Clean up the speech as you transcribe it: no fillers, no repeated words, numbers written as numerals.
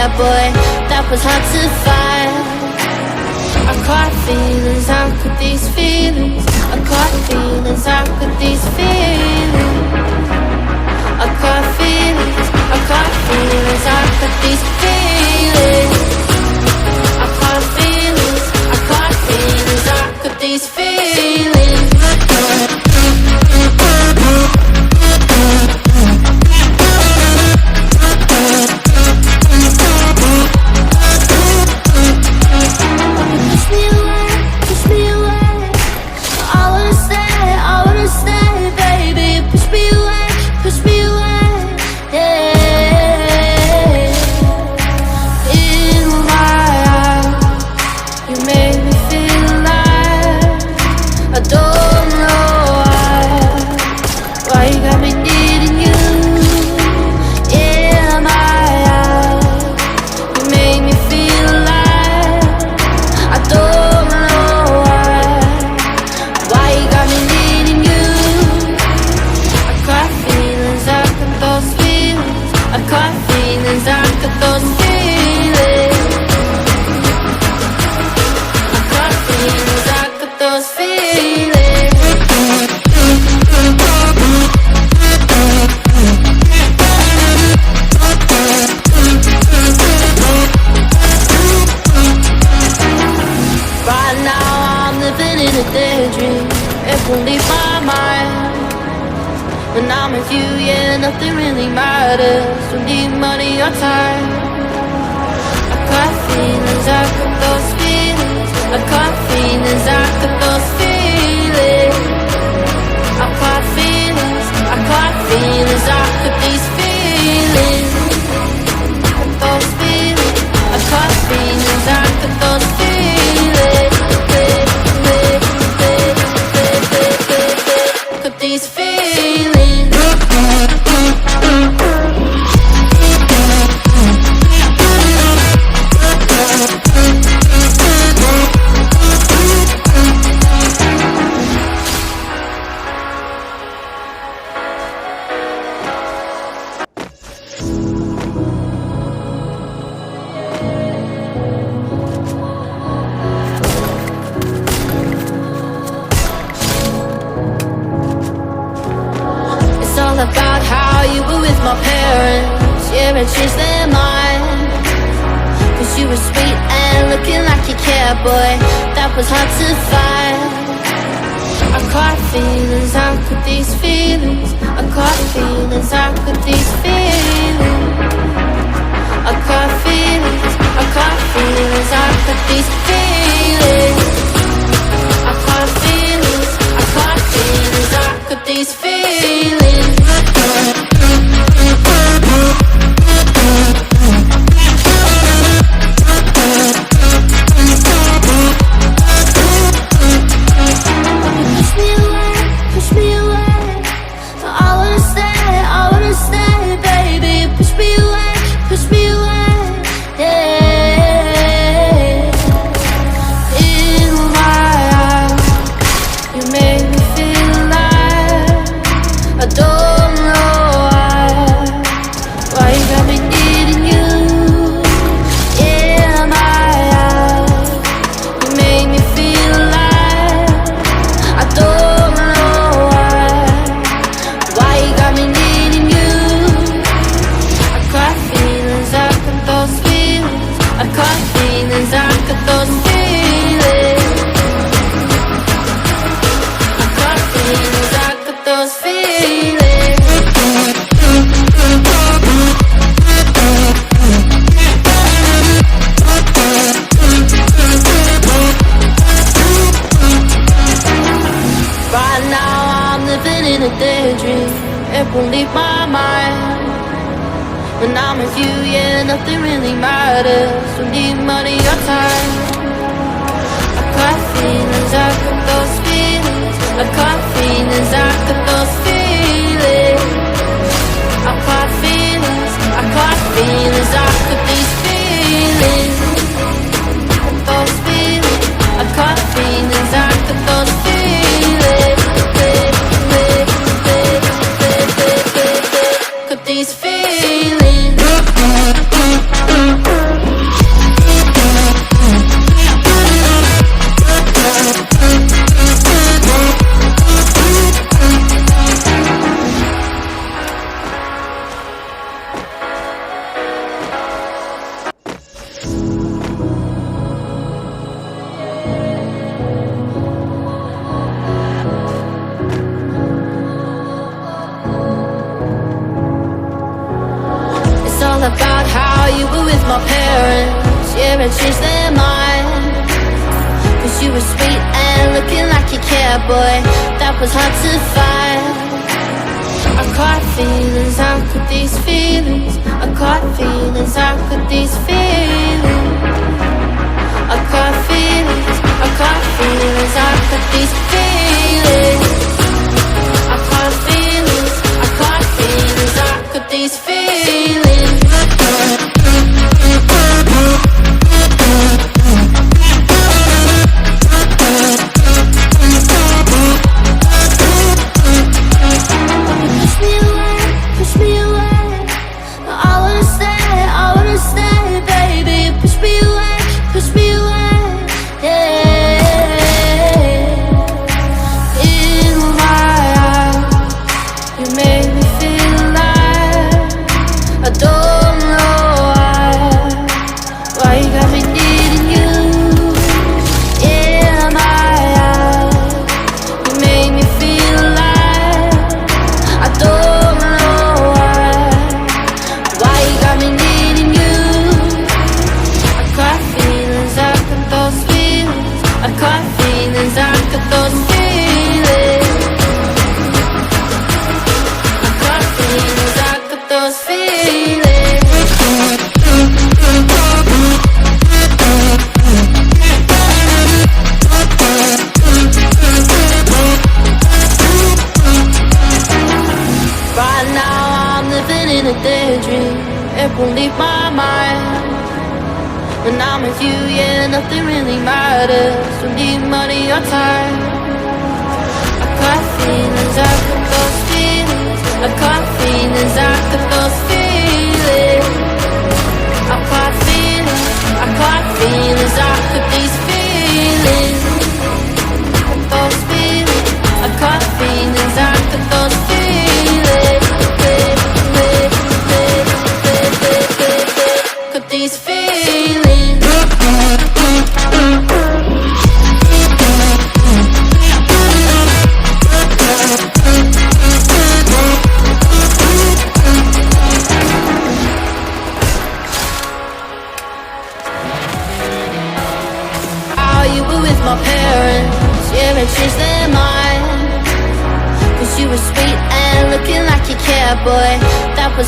care, boy, that was hard to find. I caught feelings, how could these feelings? I caught feelings, how could these feelings? I caught feelings, I caught feelings, how could these feelings? I caught feelings, I caught feelings, how could these feelings? Nothing really matters. Don't need money or time. I got feelings, I got those feelings. I got feelings, I got those feelings. I got feelings, I got feelings, I got these feelings. Those feelings, I got feelings, I got those feelings. Got these feelings. About how you were with my parents, yeah, and changed their mind. Cause you were sweet and looking like you cared, boy, that was hard to find. I caught feelings, how could these feelings? I caught feelings, how could these feelings? I caught feelings, I caught feelings, how could these feelings? I caught feelings, I caught feelings, how could these feelings? Won't leave my mind. When I'm with you, yeah, nothing really matters. Don't need money or time. I got feelings, I got those feelings. I got feelings, I got those feelings. I got feelings, I got feelings, I got these feelings. Those feelings, I got feelings, I got those feelings. Got these feelings. my parents, yeah, and changed their mind. Cause you were sweet and looking like you cared, boy, that was hard to find. I caught feelings, how could these feelings? I caught feelings, how could these feelings? I caught feelings, I caught feelings, how could these feelings? I caught feelings, I caught feelings, how could these feelings? It won't leave my mind. When I'm with you, yeah, nothing really matters. Don't need money or time. I got feelings, I got those feelings. I got feelings, I got those feelings. I got feelings, I got feelings, I got these feelings. Those feelings, I got feelings, I got those feelings. These feelings. How you were with my parents, yeah, and changed their mind. Cause you were sweet and looking like you cared, boy, that was